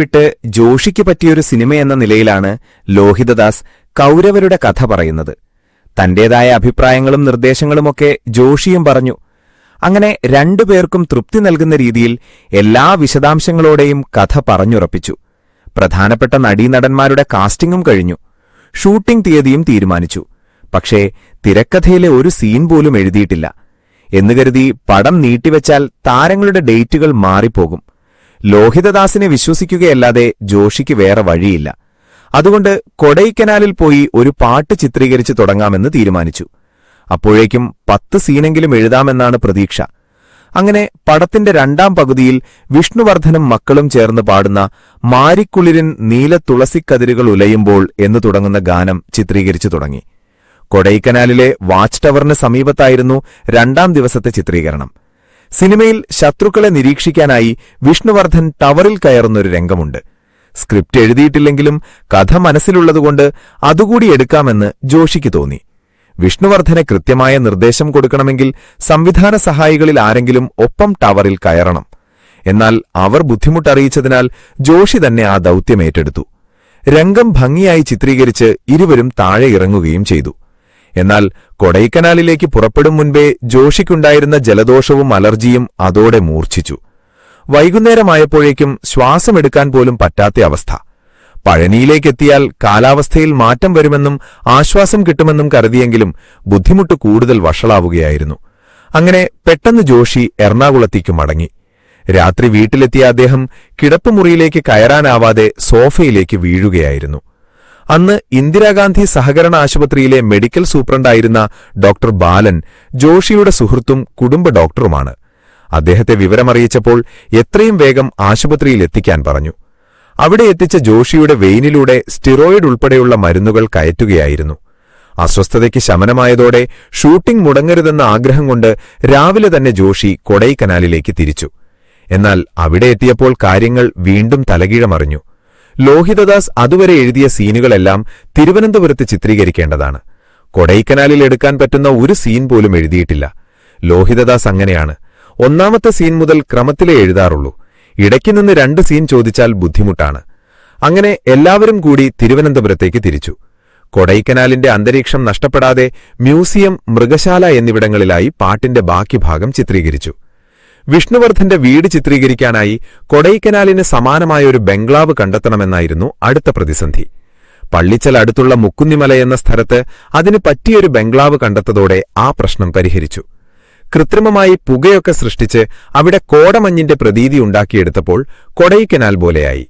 വിട്ട് ജോഷിക്ക് പറ്റിയൊരു സിനിമയെന്ന നിലയിലാണ് ലോഹിതദാസ് കൗരവരുടെ കഥ പറയുന്നത്. തന്റേതായ അഭിപ്രായങ്ങളും നിർദ്ദേശങ്ങളുമൊക്കെ ജോഷിയും പറഞ്ഞു. അങ്ങനെ രണ്ടുപേർക്കും തൃപ്തി നൽകുന്ന രീതിയിൽ എല്ലാ വിശദാംശങ്ങളോടെയും കഥ പറഞ്ഞുറപ്പിച്ചു. പ്രധാനപ്പെട്ട നടീനടന്മാരുടെ കാസ്റ്റിംഗും കഴിഞ്ഞു. ഷൂട്ടിംഗ് തീയതിയും തീരുമാനിച്ചു. പക്ഷേ തിരക്കഥയിലെ ഒരു സീൻ പോലും എഴുതിയിട്ടില്ല. എന്നുകരുതി പടം നീട്ടിവെച്ചാൽ താരങ്ങളുടെ ഡേറ്റുകൾ മാറിപ്പോകും. ലോഹിതദാസിനെ വിശ്വസിക്കുകയല്ലാതെ ജോഷിക്ക് വേറെ വഴിയില്ല. അതുകൊണ്ട് കൊടൈക്കനാലിൽ പോയി ഒരു പാട്ട് ചിത്രീകരിച്ചു തുടങ്ങാമെന്ന് തീരുമാനിച്ചു. അപ്പോഴേക്കും 10 സീനെങ്കിലും എഴുതാമെന്നാണ് പ്രതീക്ഷ. അങ്ങനെ പടത്തിന്റെ രണ്ടാം പകുതിയിൽ വിഷ്ണുവർദ്ധനും മക്കളും ചേർന്ന് പാടുന്ന മാരിക്കുളിരിൻ നീല തുളസിക്കതിരുകൾ ഉലയുമ്പോൾ എന്നു തുടങ്ങുന്ന ഗാനം ചിത്രീകരിച്ചു തുടങ്ങി. കൊടൈക്കനാലിലെ വാച്ച് ടവറിന് സമീപത്തായിരുന്നു രണ്ടാം ദിവസത്തെ ചിത്രീകരണം. സിനിമയിൽ ശത്രുക്കളെ നിരീക്ഷിക്കാനായി വിഷ്ണുവർദ്ധൻ ടവറിൽ കയറുന്നൊരു രംഗമുണ്ട്. സ്ക്രിപ്റ്റ് എഴുതിയിട്ടില്ലെങ്കിലും കഥ മനസ്സിലുള്ളതുകൊണ്ട് അതുകൂടി എടുക്കാമെന്ന് ജോഷിക്ക് തോന്നി. വിഷ്ണുവർദ്ധനെ കൃത്യമായ നിർദ്ദേശം കൊടുക്കണമെങ്കിൽ സംവിധാന സഹായികളിൽ ആരെങ്കിലും ഒപ്പം ടവറിൽ കയറണം. എന്നാൽ അവർ ബുദ്ധിമുട്ടറിയിച്ചതിനാൽ ജോഷി തന്നെ ആ ദൗത്യമേറ്റെടുത്തു. രംഗം ഭംഗിയായി ചിത്രീകരിച്ച് ഇരുവരും താഴെ ഇറങ്ങുകയും ചെയ്തു. എന്നാൽ കൊടൈക്കനാലിലേക്ക് പുറപ്പെടും മുൻപേ ജോഷിക്കുണ്ടായിരുന്ന ജലദോഷവും അലർജിയും അതോടെ മൂർച്ഛിച്ചു. വൈകുന്നേരമായപ്പോഴേക്കും ശ്വാസമെടുക്കാൻ പോലും പറ്റാത്ത അവസ്ഥ. പഴനിയിലേക്കെത്തിയാൽ കാലാവസ്ഥയിൽ മാറ്റം വരുമെന്നും ആശ്വാസം കിട്ടുമെന്നും കരുതിയെങ്കിലും ബുദ്ധിമുട്ട് കൂടുതൽ വഷളാവുകയായിരുന്നു. അങ്ങനെ പെട്ടെന്ന് ജോഷി എറണാകുളത്തേക്ക് മടങ്ങി. രാത്രി വീട്ടിലെത്തിയ അദ്ദേഹം കിടപ്പുമുറിയിലേക്ക് കയറാനാവാതെ സോഫയിലേക്ക് വീഴുകയായിരുന്നു. അന്ന് ഇന്ദിരാഗാന്ധി സഹകരണ ആശുപത്രിയിലെ മെഡിക്കൽ സൂപ്രണ്ടായിരുന്ന ഡോക്ടർ ബാലൻ ജോഷിയുടെ സുഹൃത്തും കുടുംബ ഡോക്ടറുമാണ്. അദ്ദേഹത്തെ വിവരമറിയിച്ചപ്പോൾ എത്രയും വേഗം ആശുപത്രിയിൽ എത്തിക്കാൻ പറഞ്ഞു. അവിടെ എത്തിച്ച ജോഷിയുടെ വെയിനിലൂടെ സ്റ്റിറോയിഡ് ഉൾപ്പെടെയുള്ള മരുന്നുകൾ കയറ്റുകയായിരുന്നു. അസ്വസ്ഥതയ്ക്ക് ശമനമായതോടെ ഷൂട്ടിംഗ് മുടങ്ങരുതെന്ന ആഗ്രഹം കൊണ്ട് രാവിലെ തന്നെ ജോഷി കൊടൈക്കനാലിലേക്ക് തിരിച്ചു. എന്നാൽ അവിടെ എത്തിയപ്പോൾ കാര്യങ്ങൾ വീണ്ടും തലകീഴമറിഞ്ഞു. ലോഹിതദാസ് അതുവരെ എഴുതിയ സീനുകളെല്ലാം തിരുവനന്തപുരത്ത് ചിത്രീകരിക്കേണ്ടതാണ്. കൊടൈക്കനാലിൽ എടുക്കാൻ പറ്റുന്ന ഒരു സീൻ പോലും എഴുതിയിട്ടില്ല. ലോഹിതദാസ് അങ്ങനെയാണ്. ഒന്നാമത്തെ സീൻ മുതൽ ക്രമത്തിലേ എഴുതാറുള്ളൂ. ഇടയ്ക്ക് നിന്ന് 2 സീൻ ചോദിച്ചാൽ ബുദ്ധിമുട്ടാണ്. അങ്ങനെ എല്ലാവരും കൂടി തിരുവനന്തപുരത്തേക്ക് തിരിച്ചു. കൊടൈക്കനാലിന്റെ അന്തരീക്ഷം നഷ്ടപ്പെടാതെ മ്യൂസിയം, മൃഗശാല എന്നിവിടങ്ങളിലായി പാട്ടിന്റെ ബാക്കി ഭാഗം ചിത്രീകരിച്ചു. വിഷ്ണുവർദ്ധന്റെ വീട് ചിത്രീകരിക്കാനായി കൊടൈക്കനാലിന് സമാനമായ ഒരു ബംഗ്ലാവ് കണ്ടെത്തണമെന്നായിരുന്നു അടുത്ത പ്രതിസന്ധി. പള്ളിച്ചൽ അടുത്തുള്ള മുക്കുന്നിമല എന്ന സ്ഥലത്ത് അതിന് പറ്റിയൊരു ബംഗ്ലാവ് കണ്ടെത്തതോടെ ആ പ്രശ്നം പരിഹരിച്ചു. കൃത്രിമമായി പുകയൊക്കെ സൃഷ്ടിച്ച് അവിടെ കോടമഞ്ഞിന്റെ പ്രതീതി ഉണ്ടാക്കിയെടുത്തപ്പോൾ കൊടൈക്കനാൽ പോലെയായി.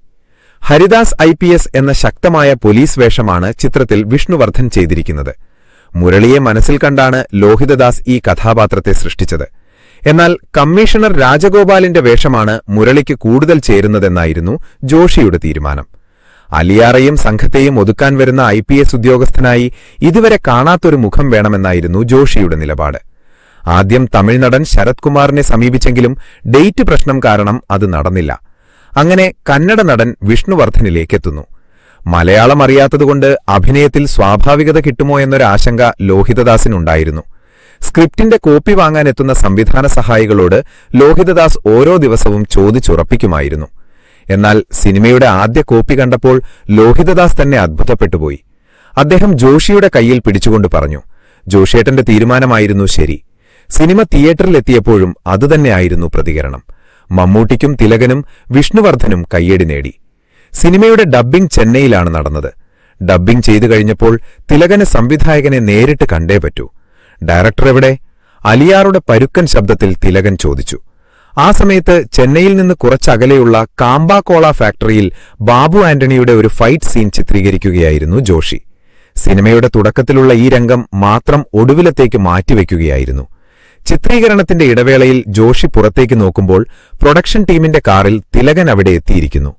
ഹരിദാസ് IPS എന്ന ശക്തമായ പോലീസ് വേഷമാണ് ചിത്രത്തിൽ വിഷ്ണുവർദ്ധൻ ചെയ്തിരിക്കുന്നത്. മുരളിയെ മനസ്സിൽ കണ്ടാണ് ലോഹിതദാസ് ഈ കഥാപാത്രത്തെ സൃഷ്ടിച്ചത്. എന്നാൽ കമ്മീഷണർ രാജഗോപാലിന്റെ വേഷമാണ് മുരളിക്ക് കൂടുതൽ ചേരുന്നതെന്നായിരുന്നു ജോഷിയുടെ തീരുമാനം. അലിയാറയും സംഘത്തെയും ഒതുക്കാൻ വരുന്ന IPS ഉദ്യോഗസ്ഥനായി ഇതുവരെ കാണാത്തൊരു മുഖം വേണമെന്നായിരുന്നു ജോഷിയുടെ നിലപാട്. ആദ്യം തമിഴ് നടൻ ശരത് കുമാറിനെ സമീപിച്ചെങ്കിലും ഡേറ്റ് പ്രശ്നം കാരണം അത് നടന്നില്ല. അങ്ങനെ കന്നഡ നടൻ വിഷ്ണുവർദ്ധനിലേക്കെത്തുന്നു. മലയാളം അറിയാത്തതുകൊണ്ട് അഭിനയത്തിൽ സ്വാഭാവികത കിട്ടുമോ എന്നൊരാശങ്ക ലോഹിതദാസിനുണ്ടായിരുന്നു. സ്ക്രിപ്റ്റിന്റെ കോപ്പി വാങ്ങാനെത്തുന്ന സംവിധാന സഹായികളോട് ലോഹിതദാസ് ഓരോ ദിവസവും ചോദിച്ചുറപ്പിക്കുമായിരുന്നു. എന്നാൽ സിനിമയുടെ ആദ്യ കോപ്പി കണ്ടപ്പോൾ ലോഹിതദാസ് തന്നെ അത്ഭുതപ്പെട്ടുപോയി. അദ്ദേഹം ജോഷിയുടെ കയ്യിൽ പിടിച്ചുകൊണ്ട് പറഞ്ഞു, ജോഷിയേട്ടന്റെ തീരുമാനമായിരുന്നു ശരി. സിനിമ തിയേറ്ററിലെത്തിയപ്പോഴും അതുതന്നെയായിരുന്നു പ്രതികരണം. മമ്മൂട്ടിക്കും തിലകനും വിഷ്ണുവർദ്ധനും കയ്യടി നേടി. സിനിമയുടെ ഡബ്ബിംഗ് ചെന്നൈയിലാണ് നടന്നത്. ഡബ്ബിംഗ് ചെയ്തു കഴിഞ്ഞപ്പോൾ തിലകന് സംവിധായകനെ നേരിട്ട് കണ്ടേ പറ്റൂ. ഡയറക്ടർ എവിടെ? അലിയാറുടെ പരുക്കൻ ശബ്ദത്തിൽ തിലകൻ ചോദിച്ചു. ആ സമയത്ത് ചെന്നൈയിൽ നിന്ന് കുറച്ചകലെയുള്ള കാമ്പാക്കോള ഫാക്ടറിയിൽ ബാബു ആന്റണിയുടെ ഒരു ഫൈറ്റ് സീൻ ചിത്രീകരിക്കുകയായിരുന്നു ജോഷി. സിനിമയുടെ തുടക്കത്തിലുള്ള ഈ രംഗം മാത്രം ഒടുവിലത്തേക്ക് മാറ്റിവെക്കുകയായിരുന്നു. ചിത്രീകരണത്തിന്റെ ഇടവേളയിൽ ജോഷി പുറത്തേക്ക് നോക്കുമ്പോൾ പ്രൊഡക്ഷൻ ടീമിന്റെ കാറിൽ തിലകൻ അവിടെ എത്തിയിരിക്കുന്നു.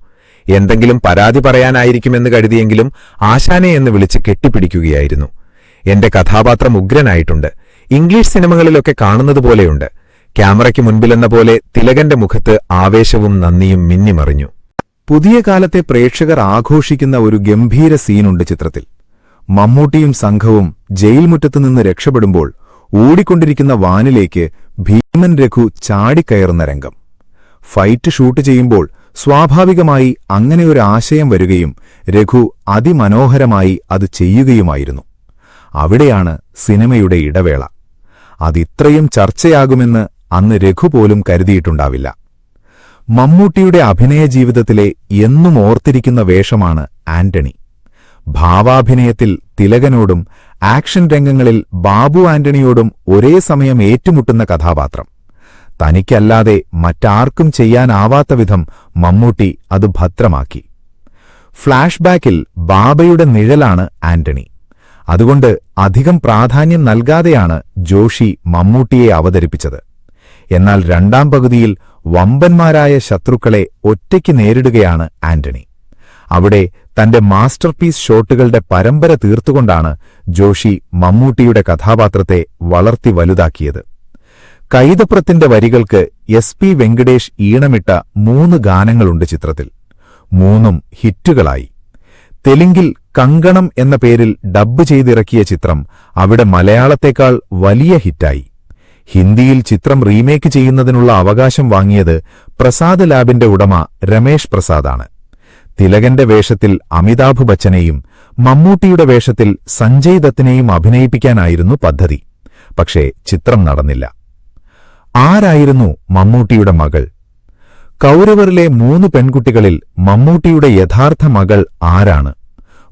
എന്തെങ്കിലും പരാതി പറയാനായിരിക്കുമെന്ന് കരുതിയെങ്കിലും ആശാനെ എന്ന് വിളിച്ച് കെട്ടിപ്പിടിക്കുകയായിരുന്നു. എന്റെ കഥാപാത്രം ഉഗ്രനായിട്ടുണ്ട്. ഇംഗ്ലീഷ് സിനിമകളിലൊക്കെ കാണുന്നതുപോലെയുണ്ട്. ക്യാമറയ്ക്ക് മുൻപിലെന്ന പോലെ തിലകന്റെ മുഖത്ത് ആവേശവും നന്ദിയും മിന്നിമറിഞ്ഞു. പുതിയ കാലത്തെ പ്രേക്ഷകർ ആഘോഷിക്കുന്ന ഒരു ഗംഭീര സീനുണ്ട് ചിത്രത്തിൽ. മമ്മൂട്ടിയും സംഘവും ജയിൽ മുറ്റത്തുനിന്ന് രക്ഷപ്പെടുമ്പോൾ ഓടിക്കൊണ്ടിരിക്കുന്ന വാനിലേക്ക് ഭീമൻ രഘു ചാടിക്കയറുന്ന രംഗം. ഫൈറ്റ് ഷൂട്ട് ചെയ്യുമ്പോൾ സ്വാഭാവികമായി അങ്ങനെയൊരു ആശയം വരികയും രഘു അതിമനോഹരമായി അത് ചെയ്യുകയുമായിരുന്നു. അവിടെയാണ് സിനിമയുടെ ഇടവേള. അതിത്രയും ചർച്ചയാകുമെന്ന് അന്ന് രഘു പോലും കരുതിയിട്ടുണ്ടാവില്ല. മമ്മൂട്ടിയുടെ അഭിനയജീവിതത്തിലെ എന്നും ഓർത്തിരിക്കുന്ന വേഷമാണ് ആന്റണി. ഭാവാഭിനയത്തിൽ തിലകനോടും ആക്ഷൻ രംഗങ്ങളിൽ ബാബു ആന്റണിയോടും ഒരേ സമയം ഏറ്റുമുട്ടുന്ന കഥാപാത്രം. തനിക്കല്ലാതെ മറ്റാർക്കും ചെയ്യാനാവാത്ത വിധം മമ്മൂട്ടി അത് ഭദ്രമാക്കി. ഫ്ലാഷ് ബാക്കിൽ ബാബയുടെ നിഴലാണ് ആന്റണി. അതുകൊണ്ട് അധികം പ്രാധാന്യം നൽകാതെയാണ് ജോഷി മമ്മൂട്ടിയെ അവതരിപ്പിച്ചത്. എന്നാൽ രണ്ടാം പകുതിയിൽ വമ്പന്മാരായ ശത്രുക്കളെ ഒറ്റയ്ക്ക് നേരിടുകയാണ് ആന്റണി. അവിടെ തന്റെ മാസ്റ്റർപീസ് ഷോട്ടുകളുടെ പരമ്പര തീർത്തുകൊണ്ടാണ് ജോഷി മമ്മൂട്ടിയുടെ കഥാപാത്രത്തെ വളർത്തി വലുതാക്കിയത്. കൈതപ്രത്തിന്റെ വരികൾക്ക് SP വെങ്കടേഷ് ഈണമിട്ട 3 ഗാനങ്ങളുണ്ട് ചിത്രത്തിൽ. 3ഉം ഹിറ്റുകളായി. തെലുങ്കിൽ കങ്കണം എന്ന പേരിൽ ഡബ്ബ് ചെയ്തിറക്കിയ ചിത്രം അവിടെ മലയാളത്തേക്കാൾ വലിയ ഹിറ്റായി. ഹിന്ദിയിൽ ചിത്രം റീമേക്ക് ചെയ്യുന്നതിനുള്ള അവകാശം വാങ്ങിയത് പ്രസാദ് ലാബിന്റെ ഉടമ രമേഷ് പ്രസാദാണ്. തിലകന്റെ വേഷത്തിൽ അമിതാഭ് ബച്ചനെയും മമ്മൂട്ടിയുടെ വേഷത്തിൽ സഞ്ജയ് ദത്തിനെയും അഭിനയിപ്പിക്കാനായിരുന്നു പദ്ധതി. പക്ഷേ ചിത്രം നടന്നില്ല. ആരായിരുന്നു മമ്മൂട്ടിയുടെ മകൾ? കൗരവറിലെ 3 പെൺകുട്ടികളിൽ മമ്മൂട്ടിയുടെ യഥാർത്ഥ മകൾ ആരാണ്?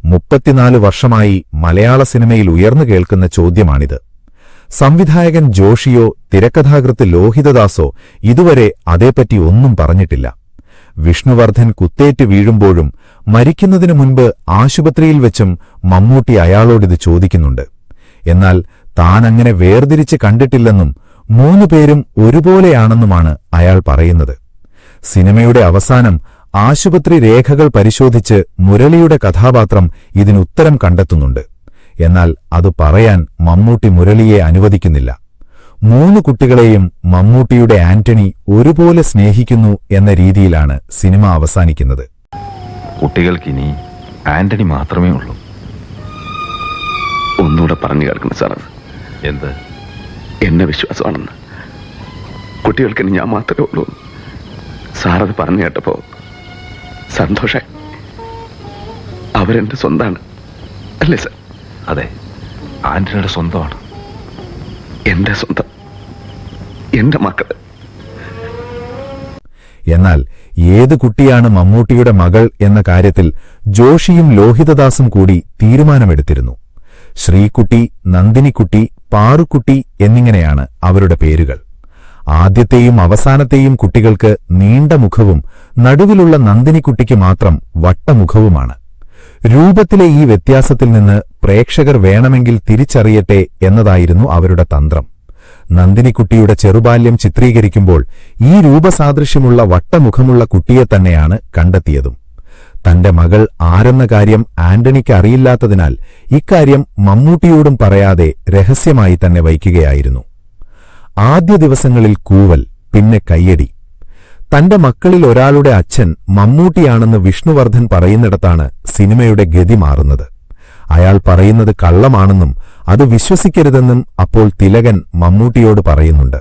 34 വർഷമായി മലയാള സിനിമയിൽ ഉയർന്നു കേൾക്കുന്ന ചോദ്യമാണിത്. സംവിധായകൻ ജോഷിയോ തിരക്കഥാകൃത്ത് ലോഹിതദാസോ ഇതുവരെ അതേപ്പറ്റി ഒന്നും പറഞ്ഞിട്ടില്ല. വിഷ്ണുവർദ്ധൻ കുത്തേറ്റ് വീഴുമ്പോഴും മരിക്കുന്നതിനു മുൻപ് ആശുപത്രിയിൽ വെച്ചും മമ്മൂട്ടി അയാളോടിത് ചോദിക്കുന്നുണ്ട്. എന്നാൽ താനങ്ങനെ വേർതിരിച്ച് കണ്ടിട്ടില്ലെന്നും 3 പേരും ഒരുപോലെയാണെന്നുമാണ് അയാൾ പറയുന്നത്. സിനിമയുടെ അവസാനം ആശുപത്രി രേഖകൾ പരിശോധിച്ച് മുരളിയുടെ കഥാപാത്രം ഇതിനുത്തരം കണ്ടെത്തുന്നുണ്ട്. എന്നാൽ അത് പറയാൻ മമ്മൂട്ടി മുരളിയെ അനുവദിക്കുന്നില്ല. 3 കുട്ടികളെയും മമ്മൂട്ടിയുടെ ആന്റണി ഒരുപോലെ സ്നേഹിക്കുന്നു എന്ന രീതിയിലാണ് സിനിമ അവസാനിക്കുന്നത്. കുട്ടികൾക്കിനി ആന്റണി മാത്രമേ ഉള്ളൂ. ഒന്നുകൂടെ പറഞ്ഞു കേൾക്കണം സാർ. എന്ത്? എന്നെ വിശ്വാസമാണെന്ന്. കുട്ടികൾക്കിനി ഞാൻ മാത്രമേ ഉള്ളൂ. സാറത് പറഞ്ഞു കേട്ടപ്പോ സന്തോഷായി. അവരെന്റെ സ്വന്തമാണ് അല്ലേ സാർ? അതെ, ആന്റണിയുടെ സ്വന്തമാണ്. എന്റെ സ്വന്തം, എന്റെ മക്കൾ. എന്നാൽ ഏത് കുട്ടിയാണ് മമ്മൂട്ടിയുടെ മകൾ എന്ന കാര്യത്തിൽ ജോഷിയും ലോഹിതദാസും കൂടി തീരുമാനമെടുത്തിരുന്നു. ശ്രീകുട്ടി, നന്ദിനിക്കുട്ടി, പാറുക്കുട്ടി എന്നിങ്ങനെയാണ് അവരുടെ പേരുകൾ. ആദ്യത്തെയും അവസാനത്തെയും കുട്ടികൾക്ക് നീണ്ട മുഖവും നടുവിലുള്ള നന്ദിനിക്കുട്ടിക്ക് മാത്രം വട്ടമുഖവുമാണ്. രൂപത്തിലെ ഈ വ്യത്യാസത്തിൽ നിന്ന് പ്രേക്ഷകർ വേണമെങ്കിൽ തിരിച്ചറിയട്ടെ എന്നതായിരുന്നു അവരുടെ തന്ത്രം. നന്ദിനിക്കുട്ടിയുടെ ചെറുബാല്യം ചിത്രീകരിക്കുമ്പോൾ ഈ രൂപസാദൃശ്യമുള്ള വട്ടമുഖമുള്ള കുട്ടിയെ തന്നെയാണ് കണ്ടെത്തിയതും. തന്റെ മകൾ ആരെന്ന കാര്യം ആന്റണിക്ക് അറിയില്ലാത്തതിനാൽ ഇക്കാര്യം മമ്മൂട്ടിയോടും പറയാതെ രഹസ്യമായി തന്നെ വയ്ക്കുകയായിരുന്നു. ആദ്യ ദിവസങ്ങളിൽ കൂവൽ, പിന്നെ കയ്യടി. തന്റെ മക്കളിൽ ഒരാളുടെ അച്ഛൻ മമ്മൂട്ടിയാണെന്ന് വിഷ്ണുവർദ്ധൻ പറയുന്നിടത്താണ് സിനിമയുടെ ഗതി മാറുന്നത്. അയാൾ പറയുന്നത് കള്ളമാണെന്നും അത് വിശ്വസിക്കരുതെന്നും അപ്പോൾ തിലകൻ മമ്മൂട്ടിയോട് പറയുന്നുണ്ട്.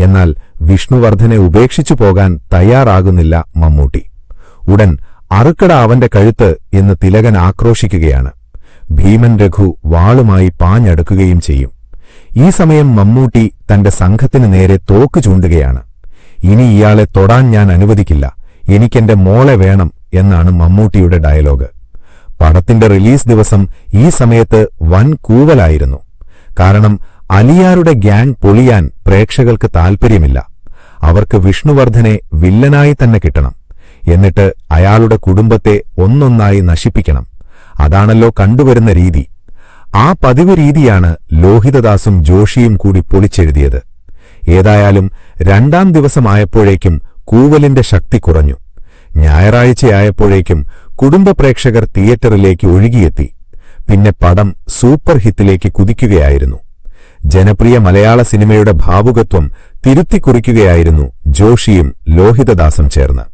എന്നാൽ വിഷ്ണുവർദ്ധനെ ഉപേക്ഷിച്ചു പോകാൻ തയ്യാറാകുന്നില്ല മമ്മൂട്ടി. ഉടൻ അറുക്കട അവന്റെ കഴുത്ത് എന്ന് തിലകൻ ആക്രോശിക്കുകയാണ്. ഭീമൻ രഘു വാളുമായി പാഞ്ഞടുക്കുകയും ചെയ്യും. ഈ സമയം മമ്മൂട്ടി തന്റെ സംഘത്തിനു നേരെ തോക്ക് ചൂണ്ടുകയാണ്. ഇനി ഇയാളെ തൊടാൻ ഞാൻ അനുവദിക്കില്ല, എനിക്കെന്റെ മോളെ വേണം എന്നാണ് മമ്മൂട്ടിയുടെ ഡയലോഗ്. പടത്തിന്റെ റിലീസ് ദിവസം ഈ സമയത്ത് വൻ കൂവലായിരുന്നു. കാരണം അലിയാരുടെ ഗ്യാങ് പൊളിയാൻ പ്രേക്ഷകർക്ക് താൽപ്പര്യമില്ല. അവർക്ക് വിഷ്ണുവർദ്ധനെ വില്ലനായി തന്നെ കിട്ടണം. എന്നിട്ട് അയാളുടെ കുടുംബത്തെ ഒന്നൊന്നായി നശിപ്പിക്കണം. അതാണല്ലോ കണ്ടുവരുന്ന രീതി. ആ പതിവ് രീതിയാണ് ലോഹിതദാസും ജോഷിയും കൂടി പൊളിച്ചെഴുതിയത്. ഏതായാലും രണ്ടാം ദിവസമായപ്പോഴേക്കും കൂവലിന്റെ ശക്തി കുറഞ്ഞു. ഞായറാഴ്ചയായപ്പോഴേക്കും കുടുംബ പ്രേക്ഷകർ തിയേറ്ററിലേക്ക് ഒഴുകിയെത്തി. പിന്നെ പടം സൂപ്പർ ഹിറ്റിലേക്ക് കുതിക്കുകയായിരുന്നു. ജനപ്രിയ മലയാള സിനിമയുടെ ഭാവുകത്വം തിരുത്തിക്കുറിക്കുകയായിരുന്നു ജോഷിയും ലോഹിതദാസും ചേർന്ന്.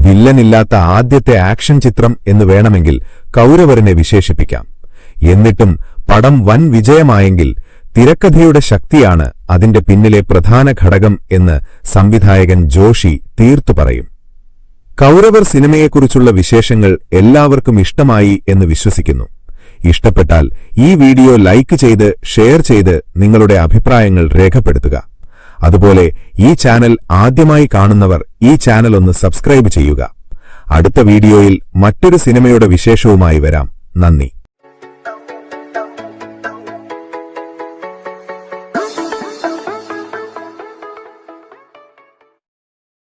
വില്ലനില്ലാത്ത ആദ്യത്തെ ആക്ഷൻ ചിത്രം എന്ന് വേണമെങ്കിൽ കൗരവറിനെ വിശേഷിപ്പിക്കാം. എന്നിട്ടും പടം വൻ വിജയമായെങ്കിൽ തിരക്കഥയുടെ ശക്തിയാണ് അതിന്റെ പിന്നിലെ പ്രധാന ഘടകം എന്ന് സംവിധായകൻ ജോഷി തീർത്തു പറയും. കൗരവർ സിനിമയെക്കുറിച്ചുള്ള വിശേഷങ്ങൾ എല്ലാവർക്കും ഇഷ്ടമായി എന്ന് വിശ്വസിക്കുന്നു. ഇഷ്ടപ്പെട്ടാൽ ഈ വീഡിയോ ലൈക്ക് ചെയ്ത് ഷെയർ ചെയ്ത് നിങ്ങളുടെ അഭിപ്രായങ്ങൾ രേഖപ്പെടുത്തുക. അതുപോലെ ഈ ചാനൽ ആദ്യമായി കാണുന്നവർ ഈ ചാനൽ ഒന്ന് സബ്സ്ക്രൈബ് ചെയ്യുക. അടുത്ത വീഡിയോയിൽ മറ്റൊരു സിനിമയുടെ വിശേഷവുമായി വരാം. നന്ദി.